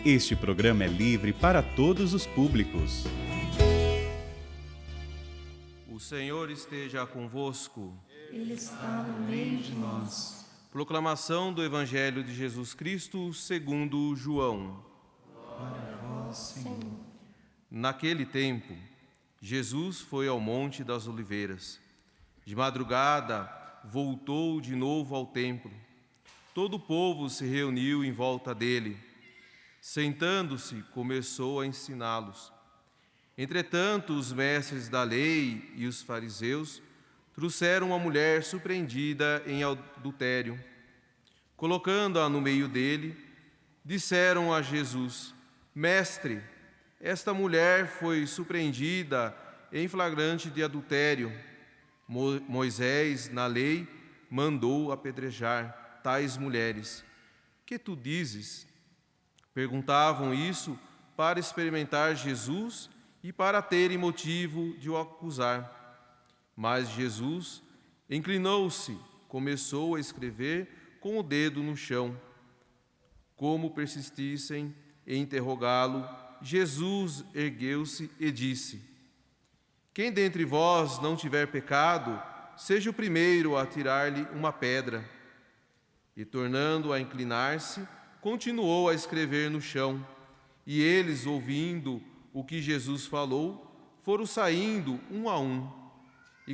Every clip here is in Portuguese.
Este programa é livre para todos os públicos. O Senhor esteja convosco. Ele está no meio de nós. Proclamação do Evangelho de Jesus Cristo segundo João. Glória a vós, Senhor. Naquele tempo, Jesus foi ao Monte das Oliveiras. De madrugada, voltou de novo ao templo. Todo o povo se reuniu em volta dele. Sentando-se, começou a ensiná-los. Entretanto, os mestres da lei e os fariseus trouxeram uma mulher surpreendida em adultério. Colocando-a no meio dele, disseram a Jesus: Mestre, esta mulher foi surpreendida em flagrante de adultério. Moisés, na lei, mandou apedrejar tais mulheres. Que tu dizes? Perguntavam isso para experimentar Jesus e para terem motivo de o acusar. Mas Jesus inclinou-se, começou a escrever com o dedo no chão. Como persistissem em interrogá-lo, Jesus ergueu-se e disse: Quem dentre vós não tiver pecado, seja o primeiro a atirar-lhe uma pedra. E tornando a inclinar-se, continuou a escrever no chão, e eles, ouvindo o que Jesus falou, foram saindo um a um, e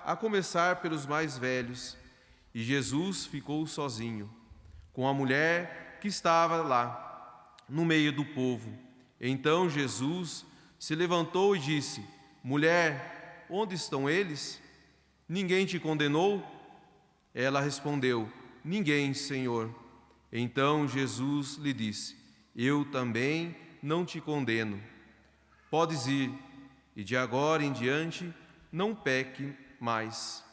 a começar pelos mais velhos. E Jesus ficou sozinho, com a mulher que estava lá, no meio do povo. Então Jesus se levantou e disse: Mulher, onde estão eles? Ninguém te condenou? Ela respondeu: Ninguém, Senhor. Então Jesus lhe disse: Eu também não te condeno. Podes ir, e de agora em diante não peque mais.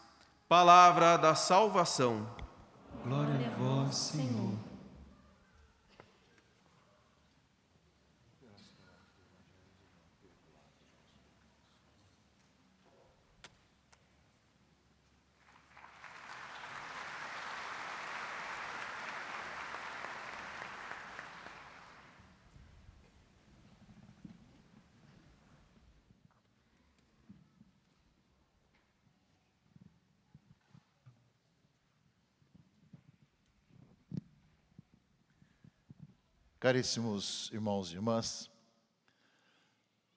Palavra da salvação. Glória a vós, Senhor. Caríssimos irmãos e irmãs,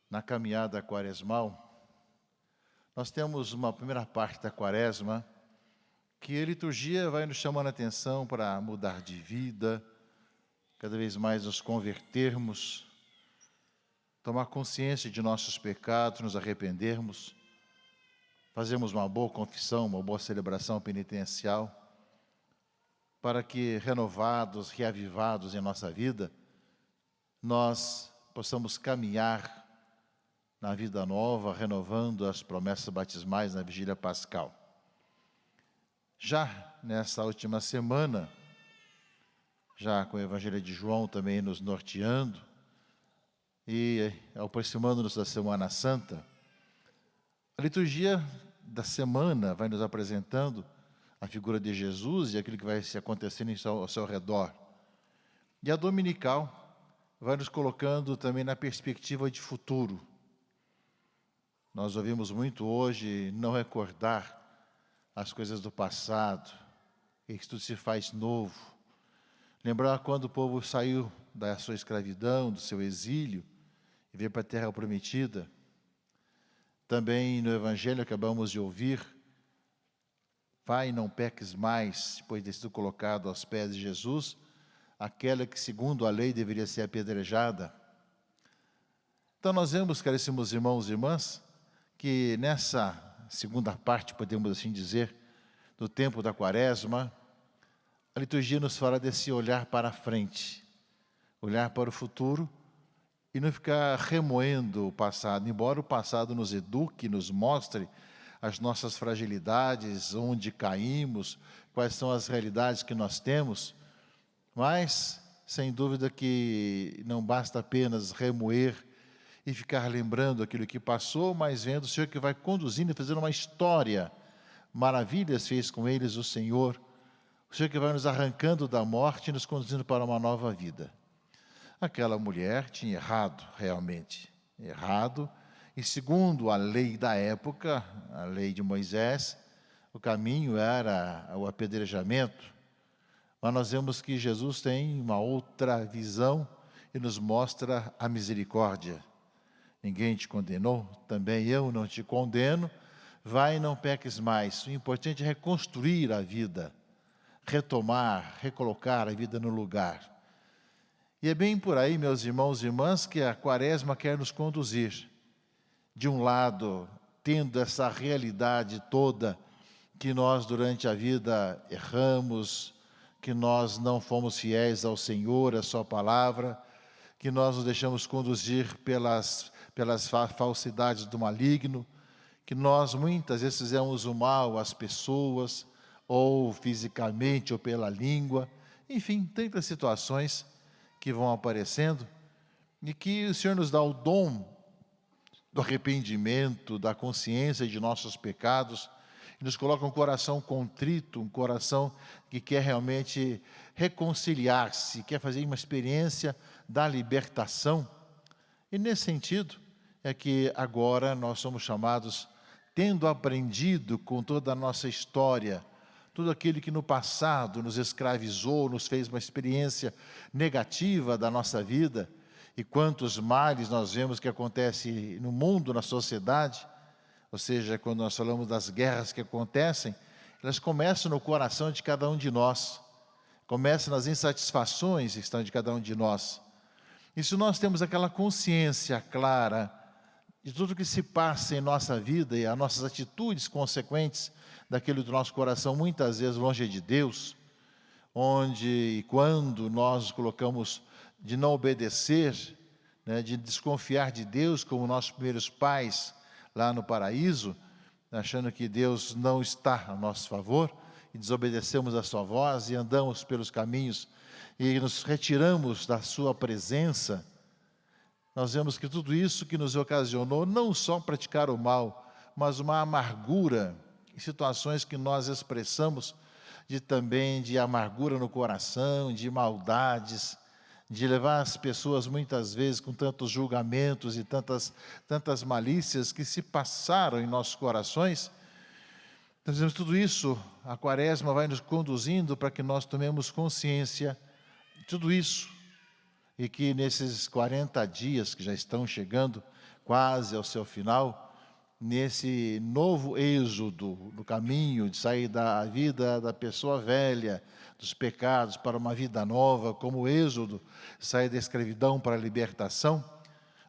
na caminhada quaresmal, nós temos uma primeira parte da quaresma que a liturgia vai nos chamando a atenção para mudar de vida, cada vez mais nos convertermos, tomar consciência de nossos pecados, nos arrependermos, fazermos uma boa confissão, uma boa celebração penitencial, para que, renovados, reavivados em nossa vida, nós possamos caminhar na vida nova, renovando as promessas batismais na vigília pascal. Já nessa última semana, já com o Evangelho de João também nos norteando, e aproximando-nos da Semana Santa, a liturgia da semana vai nos apresentando a figura de Jesus e aquilo que vai se acontecendo ao seu redor. E a dominical vai nos colocando também na perspectiva de futuro. Nós ouvimos muito hoje não recordar as coisas do passado, e que tudo se faz novo. Lembrar quando o povo saiu da sua escravidão, do seu exílio, e veio para a terra prometida. Também no Evangelho acabamos de ouvir: vai, não peques mais, depois de ter sido colocado aos pés de Jesus, aquela que segundo a lei deveria ser apedrejada. Então nós vemos, caríssimos irmãos e irmãs, que nessa segunda parte, podemos assim dizer, do tempo da quaresma, a liturgia nos fala desse olhar para a frente, olhar para o futuro e não ficar remoendo o passado, embora o passado nos eduque, nos mostre as nossas fragilidades, onde caímos, quais são as realidades que nós temos, mas, sem dúvida que não basta apenas remoer e ficar lembrando aquilo que passou, mas vendo o Senhor que vai conduzindo e fazendo uma história. Maravilhas fez com eles o Senhor que vai nos arrancando da morte e nos conduzindo para uma nova vida. Aquela mulher tinha errado, realmente, errado, e segundo a lei da época, a lei de Moisés, o caminho era o apedrejamento. Mas nós vemos que Jesus tem uma outra visão e nos mostra a misericórdia. Ninguém te condenou, também eu não te condeno, vai e não peques mais. O importante é reconstruir a vida, retomar, recolocar a vida no lugar. E é bem por aí, meus irmãos e irmãs, que a Quaresma quer nos conduzir. De um lado, tendo essa realidade toda, que nós durante a vida erramos, que nós não fomos fiéis ao Senhor, à sua palavra, que nós nos deixamos conduzir pelas falsidades do maligno, que nós muitas vezes fizemos o mal às pessoas, ou fisicamente, ou pela língua, enfim, tantas situações que vão aparecendo, e que o Senhor nos dá o dom do arrependimento, da consciência de nossos pecados, e nos coloca um coração contrito, um coração que quer realmente reconciliar-se, quer fazer uma experiência da libertação. E nesse sentido é que agora nós somos chamados, tendo aprendido com toda a nossa história, tudo aquilo que no passado nos escravizou, nos fez uma experiência negativa da nossa vida, e quantos males nós vemos que acontece no mundo, na sociedade, ou seja, quando nós falamos das guerras que acontecem, elas começam no coração de cada um de nós, começam nas insatisfações que estão de cada um de nós. E se nós temos aquela consciência clara de tudo que se passa em nossa vida e as nossas atitudes consequentes daquilo do nosso coração, muitas vezes longe de Deus, onde e quando nós nos colocamos de não obedecer, né, de desconfiar de Deus, como nossos primeiros pais lá no paraíso, achando que Deus não está a nosso favor, e desobedecemos a sua voz e andamos pelos caminhos e nos retiramos da sua presença, nós vemos que tudo isso que nos ocasionou não só praticar o mal, mas uma amargura, em situações que nós expressamos também de amargura no coração, de maldades, de levar as pessoas muitas vezes com tantos julgamentos e tantas malícias que se passaram em nossos corações. Nós vemos tudo isso, a Quaresma vai nos conduzindo para que nós tomemos consciência de tudo isso, e que nesses 40 dias que já estão chegando quase ao seu final, nesse novo êxodo, no caminho de sair da vida da pessoa velha, dos pecados para uma vida nova, como o êxodo, sair da escravidão para a libertação,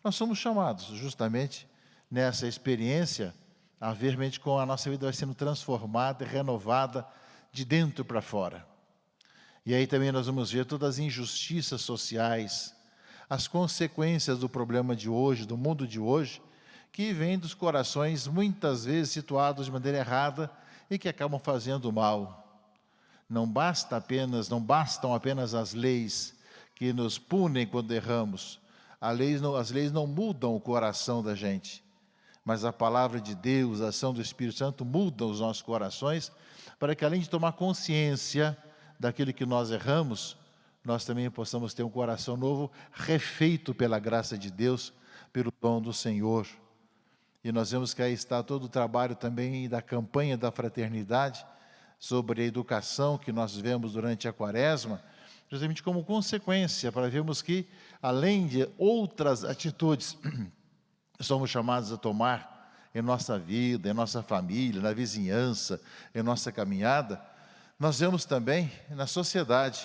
nós somos chamados justamente nessa experiência a ver realmente como a nossa vida vai sendo transformada e renovada de dentro para fora. E aí também nós vamos ver todas as injustiças sociais, as consequências do problema de hoje, do mundo de hoje, que vêm dos corações muitas vezes situados de maneira errada e que acabam fazendo mal. Não bastam apenas as leis que nos punem quando erramos. As leis não mudam o coração da gente, mas a palavra de Deus, a ação do Espírito Santo mudam os nossos corações, para que além de tomar consciência daquilo que nós erramos, nós também possamos ter um coração novo, refeito pela graça de Deus, pelo dom do Senhor. E nós vemos que aí está todo o trabalho também da campanha da fraternidade, sobre a educação que nós vemos durante a Quaresma, justamente como consequência, para vermos que, além de outras atitudes, somos chamados a tomar em nossa vida, em nossa família, na vizinhança, em nossa caminhada, nós vemos também na sociedade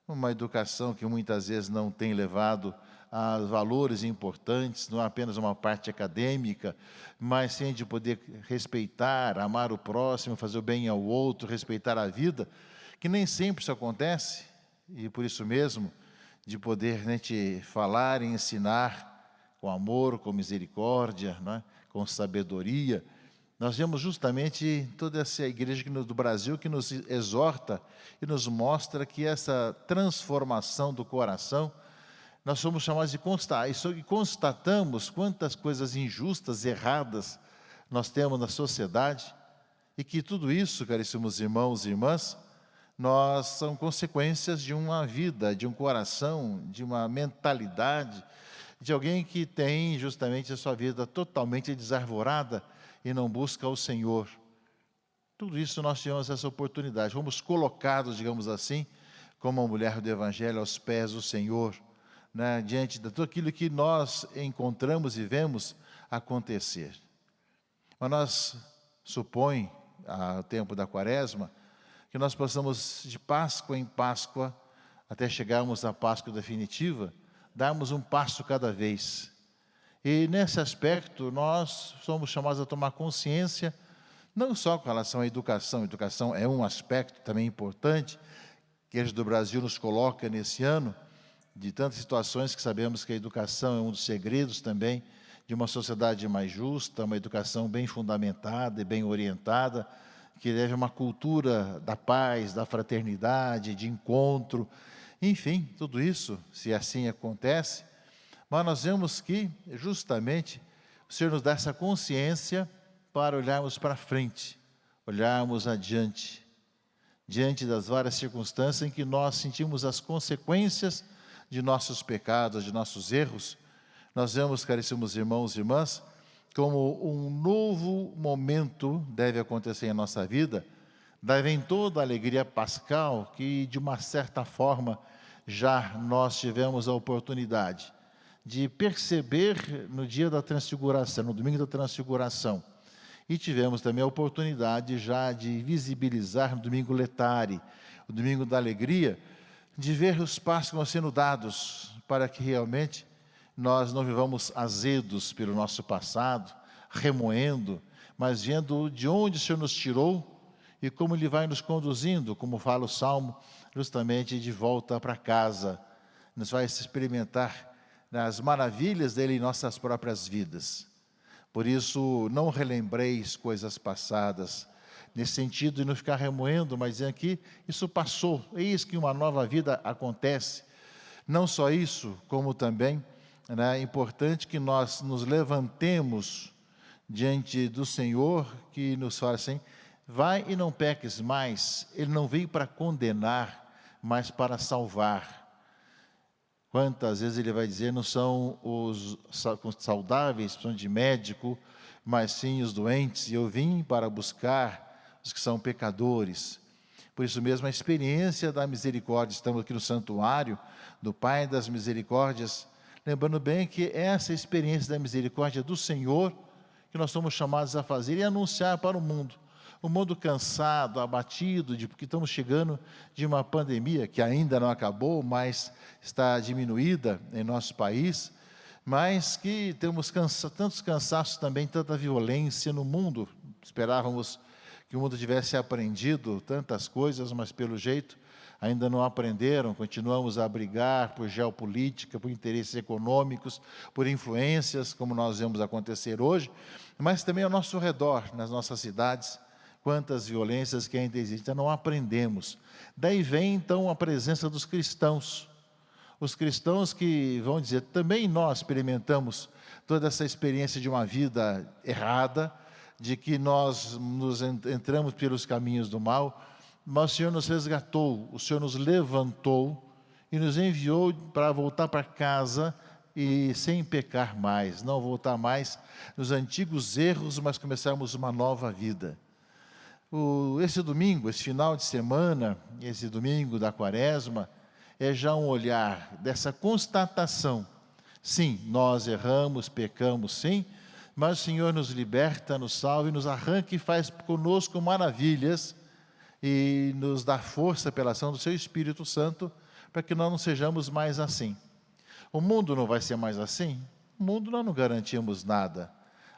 uma educação que muitas vezes não tem levado a valores importantes, não apenas uma parte acadêmica, mas sim de poder respeitar, amar o próximo, fazer o bem ao outro, respeitar a vida, que nem sempre isso acontece, e por isso mesmo, de poder falar e ensinar com amor, com misericórdia, não é? Com sabedoria. Nós vemos justamente toda essa igreja do Brasil que nos exorta e nos mostra que essa transformação do coração, nós somos chamados de constatar, e constatamos quantas coisas injustas, erradas nós temos na sociedade, e que tudo isso, caríssimos irmãos e irmãs, são consequências de uma vida, de um coração, de uma mentalidade, de alguém que tem justamente a sua vida totalmente desarvorada e não busca o Senhor. Tudo isso nós tivemos essa oportunidade, fomos colocados, digamos assim, como a mulher do Evangelho aos pés do Senhor, né, diante de tudo aquilo que nós encontramos e vemos acontecer. Mas nós supõe, ao tempo da Quaresma, que nós possamos de Páscoa em Páscoa, até chegarmos à Páscoa definitiva, darmos um passo cada vez. E nesse aspecto nós somos chamados a tomar consciência, não só com relação à educação. A educação é um aspecto também importante, que a Igreja do Brasil nos coloca nesse ano, de tantas situações que sabemos que a educação é um dos segredos também de uma sociedade mais justa, uma educação bem fundamentada e bem orientada, que leve a uma cultura da paz, da fraternidade, de encontro, enfim, tudo isso, se assim acontece, mas nós vemos que, justamente, o Senhor nos dá essa consciência para olharmos para frente, olharmos adiante, diante das várias circunstâncias em que nós sentimos as consequências de nossos pecados, de nossos erros. Nós vemos, caríssimos irmãos e irmãs, como um novo momento deve acontecer em nossa vida, daí vem toda a alegria pascal que, de uma certa forma, já nós tivemos a oportunidade de perceber no dia da transfiguração, no domingo da transfiguração, e tivemos também a oportunidade já de visibilizar no domingo letare, o domingo da alegria, de ver os passos que vão sendo dados para que realmente nós não vivamos azedos pelo nosso passado, remoendo, mas vendo de onde o Senhor nos tirou e como Ele vai nos conduzindo, como fala o Salmo, justamente de volta para casa. Nos vai experimentar as maravilhas dEle em nossas próprias vidas. Por isso, não relembreis coisas passadas, nesse sentido de não ficar remoendo, mas dizendo que isso passou, eis que uma nova vida acontece. Não só isso, como também é importante que nós nos levantemos diante do Senhor, que nos fala assim, vai e não peques mais. Ele não veio para condenar, mas para salvar. Quantas vezes ele vai dizer, não são os saudáveis, são de médico, mas sim os doentes, e eu vim para buscar os que são pecadores. Por isso mesmo, a experiência da misericórdia, estamos aqui no santuário do Pai das Misericórdias, lembrando bem que essa experiência da misericórdia do Senhor, que nós somos chamados a fazer e anunciar para o mundo cansado, abatido, porque estamos chegando de uma pandemia que ainda não acabou, mas está diminuída em nosso país, mas que temos tantos cansaços também, tanta violência no mundo. Esperávamos que o mundo tivesse aprendido tantas coisas, mas pelo jeito ainda não aprenderam. Continuamos a brigar por geopolítica, por interesses econômicos, por influências, como nós vemos acontecer hoje, mas também ao nosso redor, nas nossas cidades, quantas violências que ainda existem, não aprendemos. Daí vem então a presença dos cristãos. Os cristãos que vão dizer, também nós experimentamos toda essa experiência de uma vida errada, de que nós entramos pelos caminhos do mal, mas o Senhor nos resgatou, o Senhor nos levantou e nos enviou para voltar para casa e sem pecar mais, não voltar mais nos antigos erros, mas começarmos uma nova vida. Esse domingo, esse final de semana, esse domingo da Quaresma, é já um olhar dessa constatação. Sim, nós erramos, pecamos, sim, mas o Senhor nos liberta, nos salva e nos arranca e faz conosco maravilhas e nos dá força pela ação do Seu Espírito Santo para que nós não sejamos mais assim. O mundo não vai ser mais assim? O mundo nós não garantimos nada.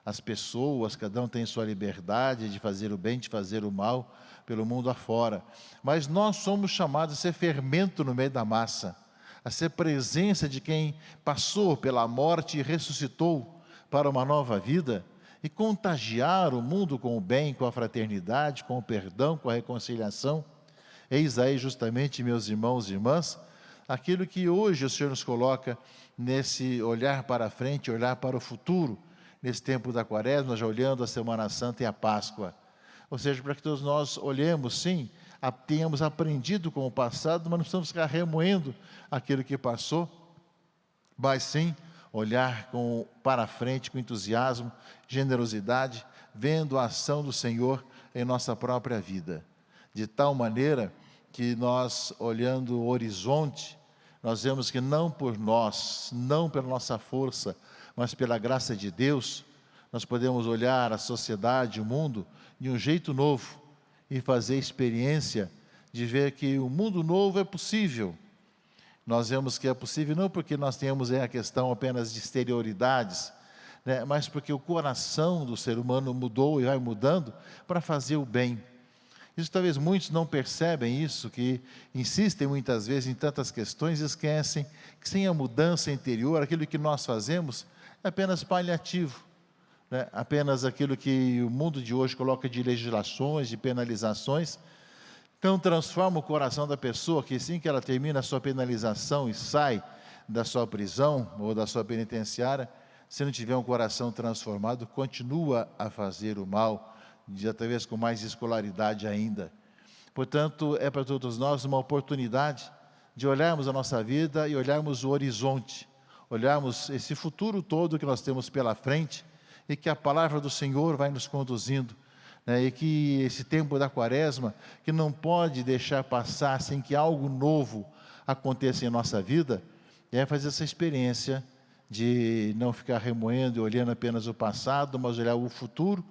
As pessoas, cada um tem sua liberdade de fazer o bem, de fazer o mal pelo mundo afora. Mas nós somos chamados a ser fermento no meio da massa, a ser presença de quem passou pela morte e ressuscitou para uma nova vida e contagiar o mundo com o bem, com a fraternidade, com o perdão, com a reconciliação. Eis aí justamente, meus irmãos e irmãs, aquilo que hoje o Senhor nos coloca nesse olhar para frente, olhar para o futuro, nesse tempo da Quaresma, já olhando a Semana Santa e a Páscoa. Ou seja, para que todos nós olhemos, sim, tenhamos aprendido com o passado, mas não precisamos ficar remoendo aquilo que passou, mas sim olhar para frente com entusiasmo, generosidade, vendo a ação do Senhor em nossa própria vida. De tal maneira que nós, olhando o horizonte, nós vemos que não por nós, não pela nossa força, mas pela graça de Deus, nós podemos olhar a sociedade, o mundo, de um jeito novo e fazer experiência de ver que o mundo novo é possível. Nós vemos que é possível não porque nós tenhamos a questão apenas de exterioridades, né, mas porque o coração do ser humano mudou e vai mudando para fazer o bem. Isso talvez muitos não percebem isso, que insistem muitas vezes em tantas questões e esquecem que sem a mudança interior, aquilo que nós fazemos é apenas paliativo, né? Apenas aquilo que o mundo de hoje coloca de legislações, de penalizações. Então transforma o coração da pessoa, que assim que ela termina a sua penalização e sai da sua prisão ou da sua penitenciária, se não tiver um coração transformado, continua a fazer o mal, talvez com mais escolaridade ainda. Portanto, é para todos nós uma oportunidade de olharmos a nossa vida e olharmos o horizonte, olharmos esse futuro todo que nós temos pela frente e que a palavra do Senhor vai nos conduzindo, né? E que esse tempo da quaresma, que não pode deixar passar sem que algo novo aconteça em nossa vida, é fazer essa experiência de não ficar remoendo e olhando apenas o passado, mas olhar o futuro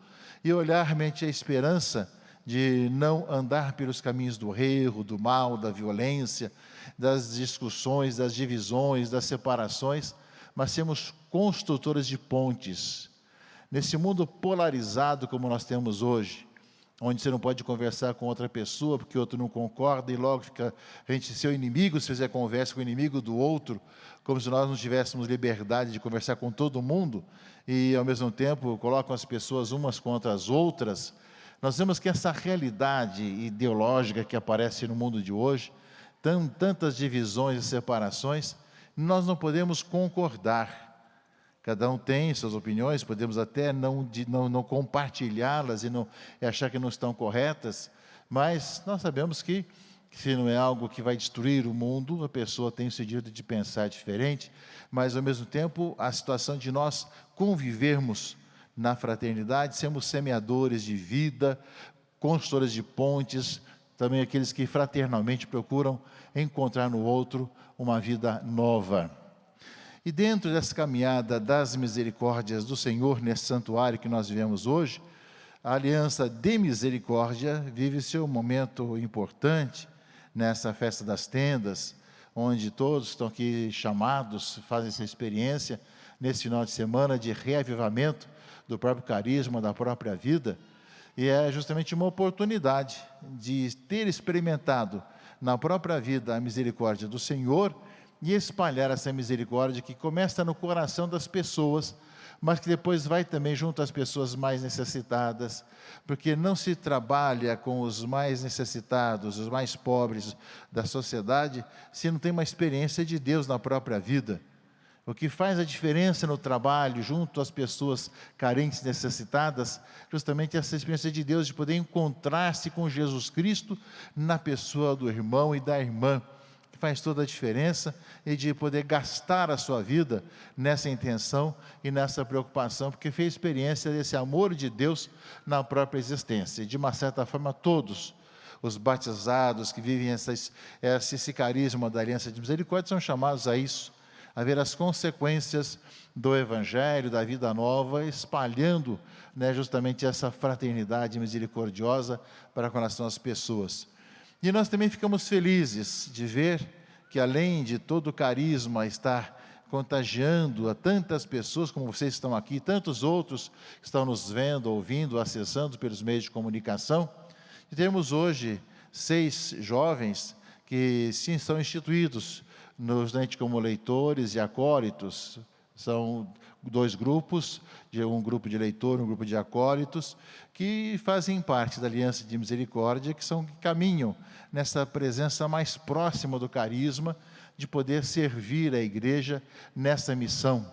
e olhar realmente a esperança de não andar pelos caminhos do erro, do mal, da violência, das discussões, das divisões, das separações, mas sermos construtores de pontes. Nesse mundo polarizado como nós temos hoje, onde você não pode conversar com outra pessoa porque o outro não concorda e logo fica a gente seu inimigo se fizer conversa com o inimigo do outro, como se nós não tivéssemos liberdade de conversar com todo mundo e ao mesmo tempo colocam as pessoas umas contra as outras. Nós vemos que essa realidade ideológica que aparece no mundo de hoje, tantas divisões e separações, nós não podemos concordar. Cada um tem suas opiniões, podemos até não compartilhá-las e achar que não estão corretas, mas nós sabemos que se não é algo que vai destruir o mundo, a pessoa tem o seu direito de pensar diferente, mas ao mesmo tempo a situação de nós convivermos na fraternidade, sermos semeadores de vida, construtores de pontes, também aqueles que fraternalmente procuram encontrar no outro uma vida nova. E dentro dessa caminhada das misericórdias do Senhor, nesse santuário que nós vivemos hoje, a Aliança de Misericórdia vive seu momento importante nessa festa das tendas, onde todos estão aqui chamados, fazem essa experiência, nesse final de semana de reavivamento do próprio carisma, da própria vida, e é justamente uma oportunidade de ter experimentado na própria vida a misericórdia do Senhor e espalhar essa misericórdia que começa no coração das pessoas, mas que depois vai também junto às pessoas mais necessitadas, porque não se trabalha com os mais necessitados, os mais pobres da sociedade, se não tem uma experiência de Deus na própria vida. O que faz a diferença no trabalho, junto às pessoas carentes, necessitadas, justamente essa experiência de Deus, de poder encontrar-se com Jesus Cristo na pessoa do irmão e da irmã, que faz toda a diferença, e de poder gastar a sua vida nessa intenção e nessa preocupação, porque fez experiência desse amor de Deus na própria existência. E de uma certa forma, todos os batizados que vivem esse carisma da Aliança de Misericórdia são chamados a isso, a ver as consequências do Evangelho, da vida nova, espalhando, né, justamente essa fraternidade misericordiosa para com as pessoas. E nós também ficamos felizes de ver que, além de todo o carisma estar contagiando a tantas pessoas como vocês estão aqui, tantos outros que estão nos vendo, ouvindo, acessando pelos meios de comunicação, e temos hoje 6 jovens que sim são instituídos como leitores e acólitos. São 2 grupos, um grupo de leitor e um grupo de acólitos, que fazem parte da Aliança de Misericórdia, que caminham nessa presença mais próxima do carisma, de poder servir a igreja nessa missão.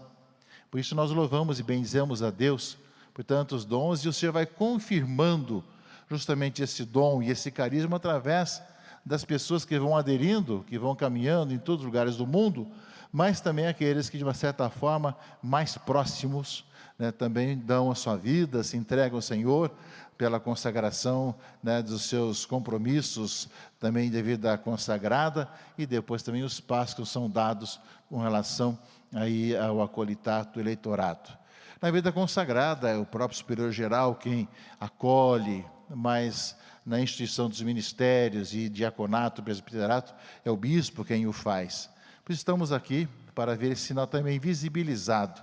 Por isso nós louvamos e bendizemos a Deus por tantos dons, e o Senhor vai confirmando justamente esse dom e esse carisma através das pessoas que vão aderindo, que vão caminhando em todos os lugares do mundo, mas também aqueles que, de uma certa forma, mais próximos, né, também dão a sua vida, se entregam ao Senhor pela consagração, né, dos seus compromissos, também de vida consagrada, e depois também os passos que são dados com relação aí ao acolitato, eleitorado. Na vida consagrada, é o próprio superior geral quem acolhe, mas na instituição dos ministérios e diaconato, presbiterato, é o bispo quem o faz. Por isso estamos aqui para ver esse sinal também visibilizado.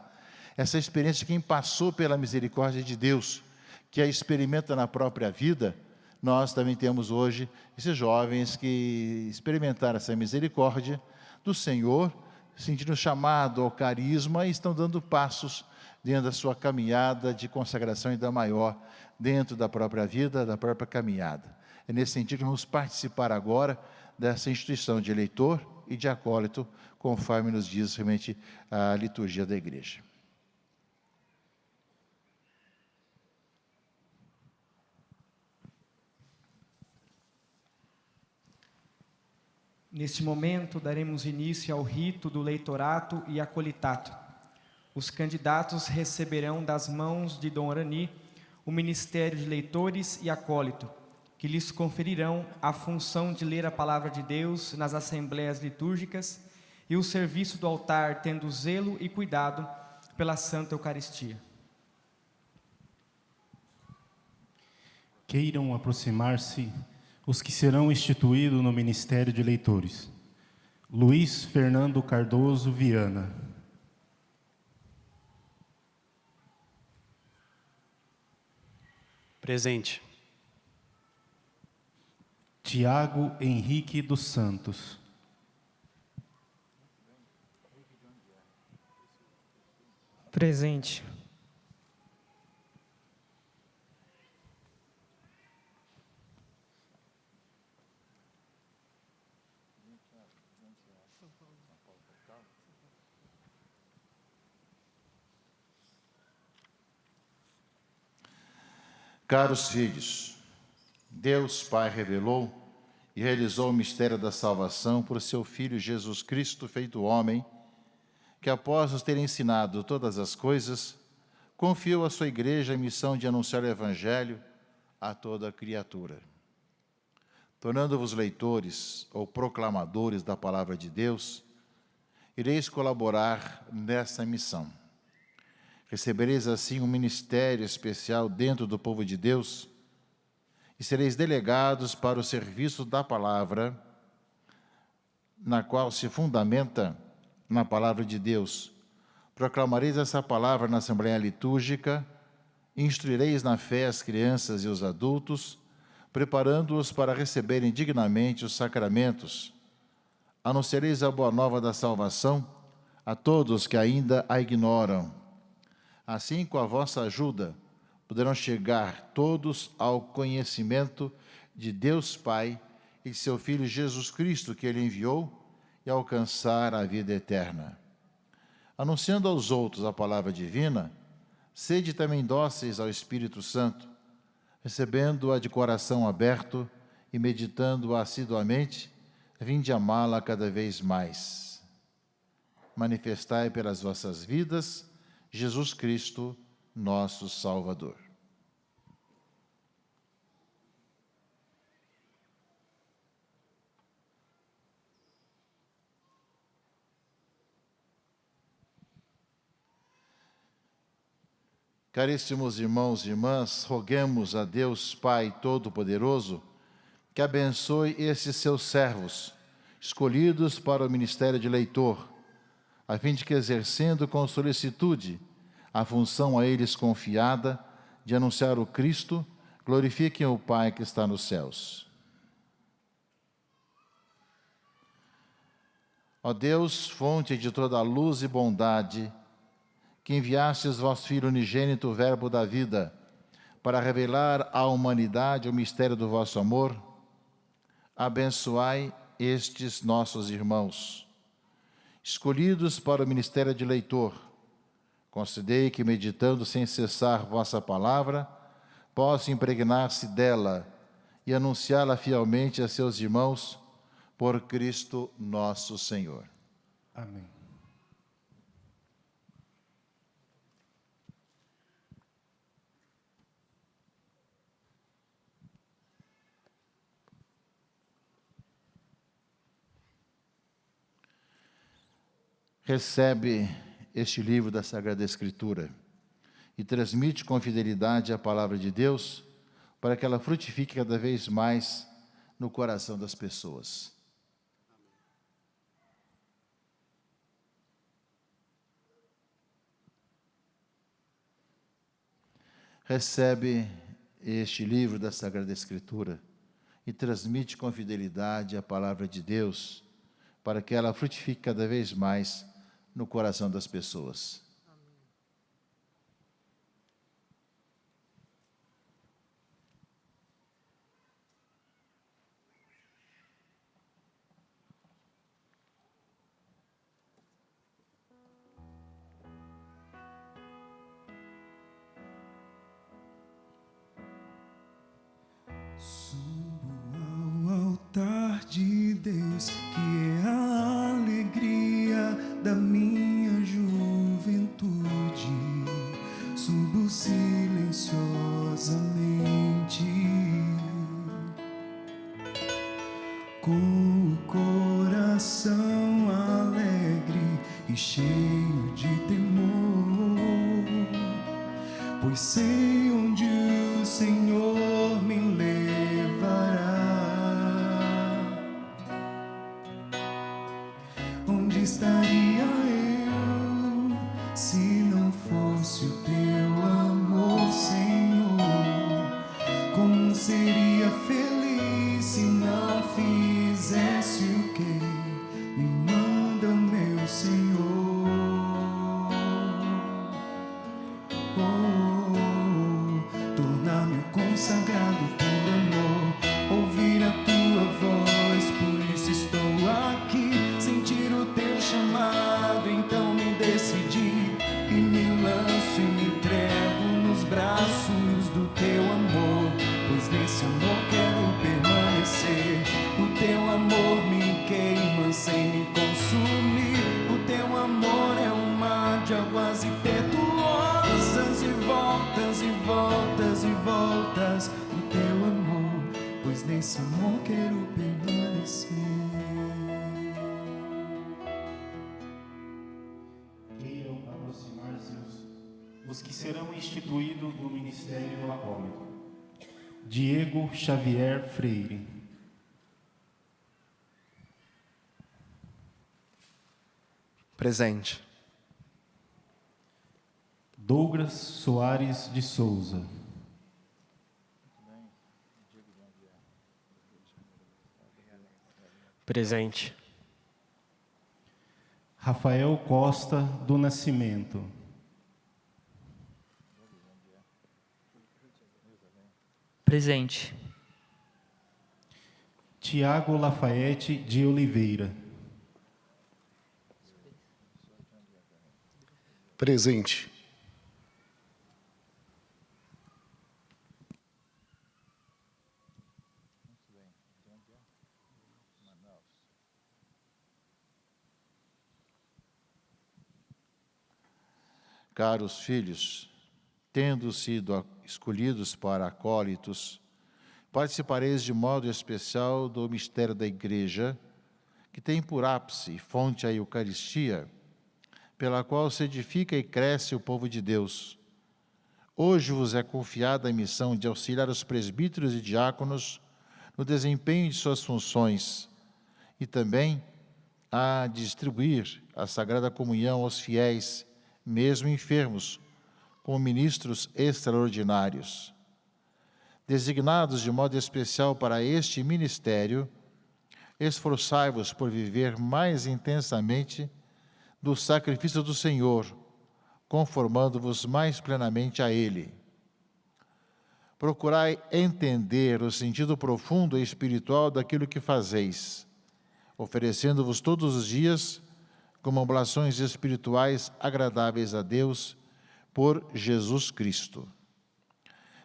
Essa experiência de quem passou pela misericórdia de Deus, que a experimenta na própria vida. Nós também temos hoje esses jovens que experimentaram essa misericórdia do Senhor, sentindo chamado ao carisma e estão dando passos dentro da sua caminhada de consagração ainda maior, dentro da própria vida, da própria caminhada. É nesse sentido que vamos participar agora dessa instituição de eleitor e de acólito, conforme nos diz realmente a liturgia da igreja. Neste momento, daremos início ao rito do leitorato e acolitato. Os candidatos receberão das mãos de Dom Arani o ministério de leitores e acólito, que lhes conferirão a função de ler a palavra de Deus nas assembleias litúrgicas e o serviço do altar, tendo zelo e cuidado pela Santa Eucaristia. Queiram aproximar-se os que serão instituídos no ministério de leitores. Luiz Fernando Cardoso Viana. Presente. Tiago Henrique dos Santos. Presente. Caros filhos, Deus Pai revelou e realizou o mistério da salvação por seu Filho Jesus Cristo, feito homem, que após nos ter ensinado todas as coisas, confiou à sua igreja a missão de anunciar o Evangelho a toda a criatura. Tornando-vos leitores ou proclamadores da palavra de Deus, ireis colaborar nessa missão. Recebereis assim um ministério especial dentro do povo de Deus e sereis delegados para o serviço da palavra, na qual se fundamenta na palavra de Deus. Proclamareis essa palavra na Assembleia Litúrgica, instruireis na fé as crianças e os adultos, preparando-os para receberem dignamente os sacramentos. Anunciareis a boa nova da salvação a todos que ainda a ignoram. Assim, com a vossa ajuda, poderão chegar todos ao conhecimento de Deus Pai e de seu Filho Jesus Cristo, que Ele enviou, e alcançar a vida eterna. Anunciando aos outros a palavra divina, sede também dóceis ao Espírito Santo, recebendo-a de coração aberto e meditando-a assiduamente, vinde amá-la cada vez mais. Manifestai pelas vossas vidas Jesus Cristo, nosso Salvador. Caríssimos irmãos e irmãs, roguemos a Deus Pai Todo-Poderoso que abençoe esses seus servos, escolhidos para o ministério de leitor, a fim de que, exercendo com solicitude a função a eles confiada de anunciar o Cristo, glorifiquem o Pai que está nos céus. Ó Deus, fonte de toda a luz e bondade, que enviastes vosso Filho unigênito, o Verbo da vida, para revelar à humanidade o mistério do vosso amor, abençoai estes nossos irmãos, escolhidos para o ministério de leitor. Concedei que, meditando sem cessar vossa palavra, possa impregnar-se dela e anunciá-la fielmente a seus irmãos, por Cristo nosso Senhor. Amém. Recebe este livro da Sagrada Escritura e transmite com fidelidade a palavra de Deus, para que ela frutifique cada vez mais no coração das pessoas. Recebe este livro da Sagrada Escritura e transmite com fidelidade a palavra de Deus, para que ela frutifique cada vez mais no coração das pessoas. Subo ao altar de Deus, que é a alegria da minha juventude. Subo silenciosamente, com o coração alegre e cheio de temor, pois sei onde o Senhor me levará. Onde estaria eu se não fosse o teu amor, Senhor? Como seria feliz se não fizesse o que me manda, meu Senhor? Tornar-me consagrado por amor, ouvir a tua voz, por isso estou aqui, sentir o teu chamado, então me decidi e me lanço e me entrego nos braços do teu amor, pois nesse amor quero permanecer. O teu amor me queima sem me consumir, o teu amor é um mar de águas impetuosas, e voltas e voltas e voltas do teu amor, pois nesse amor quero permanecer. Queiram aproximar-se os que serão instituídos no ministério do acólito. Diego Xavier Freire. Presente. Douglas Soares de Souza. Presente. Rafael Costa do Nascimento. Presente. Tiago Lafayette de Oliveira. Presente. Caros filhos, tendo sido escolhidos para acólitos, participareis de modo especial do mistério da Igreja, que tem por ápice e fonte a Eucaristia, pela qual se edifica e cresce o povo de Deus. Hoje vos é confiada a missão de auxiliar os presbíteros e diáconos no desempenho de suas funções e também a distribuir a Sagrada Comunhão aos fiéis, mesmo enfermos, como ministros extraordinários. Designados de modo especial para este ministério, esforçai-vos por viver mais intensamente do sacrifício do Senhor, conformando-vos mais plenamente a Ele. Procurai entender o sentido profundo e espiritual daquilo que fazeis, oferecendo-vos todos os dias como oblações espirituais agradáveis a Deus por Jesus Cristo.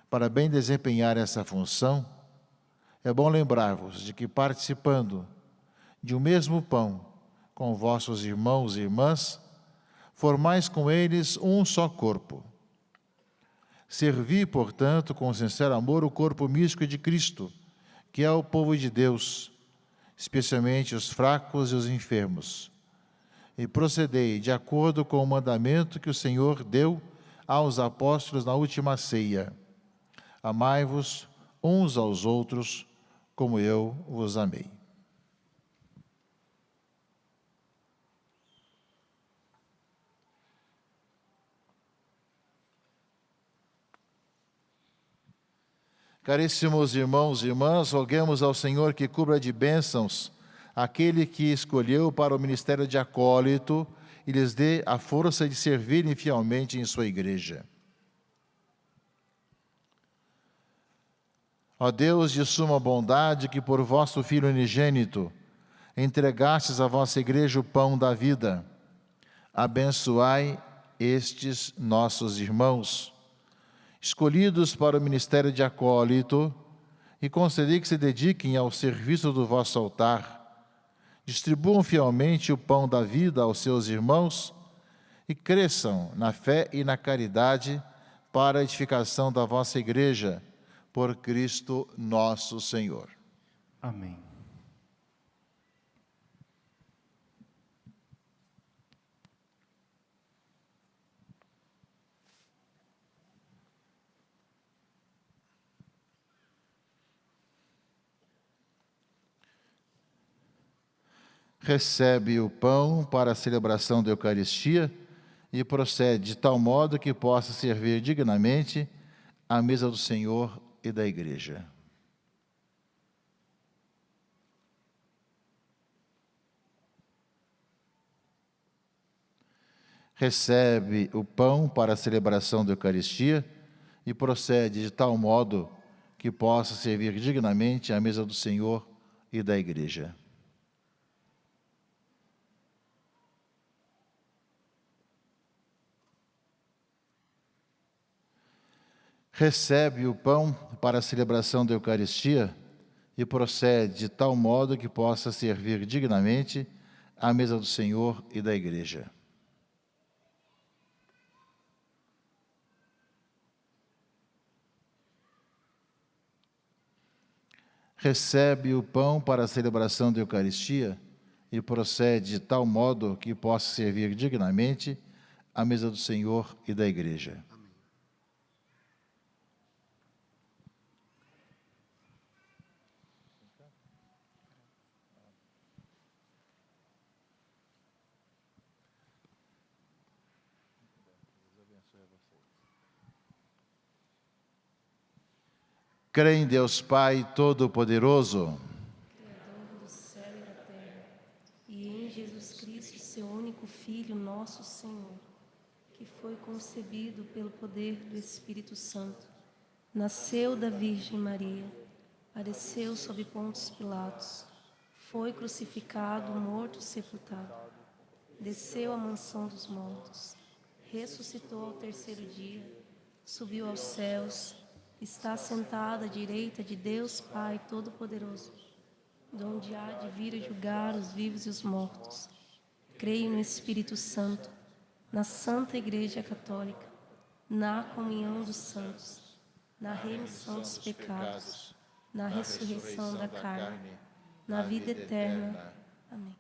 Para bem desempenhar essa função, é bom lembrar-vos de que, participando de um mesmo pão com vossos irmãos e irmãs, formais com eles um só corpo. Servi, portanto, com sincero amor o corpo místico de Cristo, que é o povo de Deus, especialmente os fracos e os enfermos. E procedei de acordo com o mandamento que o Senhor deu aos apóstolos na última ceia. Amai-vos uns aos outros, como eu vos amei. Caríssimos irmãos e irmãs, roguemos ao Senhor que cubra de bênçãos aquele que escolheu para o ministério de acólito e lhes dê a força de servirem fielmente em sua igreja. Ó Deus de suma bondade, que por vosso Filho unigênito entregastes à vossa igreja o pão da vida, abençoai estes nossos irmãos, escolhidos para o ministério de acólito, e concedei que se dediquem ao serviço do vosso altar, distribuam fielmente o pão da vida aos seus irmãos e cresçam na fé e na caridade para a edificação da vossa igreja, por Cristo nosso Senhor. Amém. Recebe o pão para a celebração da Eucaristia e procede de tal modo que possa servir dignamente à mesa do Senhor e da Igreja. Recebe o pão para a celebração da Eucaristia e procede de tal modo que possa servir dignamente à mesa do Senhor e da Igreja. Recebe o pão para a celebração da Eucaristia e procede de tal modo que possa servir dignamente à mesa do Senhor e da Igreja. Recebe o pão para a celebração da Eucaristia e procede de tal modo que possa servir dignamente à mesa do Senhor e da Igreja. Crê em Deus Pai Todo-Poderoso, Criador do céu e da terra, e em Jesus Cristo, seu único Filho, nosso Senhor, que foi concebido pelo poder do Espírito Santo, nasceu da Virgem Maria, padeceu sob Pôncio Pilatos, foi crucificado, morto, sepultado, desceu à mansão dos mortos, ressuscitou ao terceiro dia, subiu aos céus, está sentado à direita de Deus Pai Todo-Poderoso, de onde há de vir a julgar os vivos e os mortos. Creio no Espírito Santo, na Santa Igreja Católica, na comunhão dos santos, na remissão dos pecados, na ressurreição da carne, na vida eterna. Amém.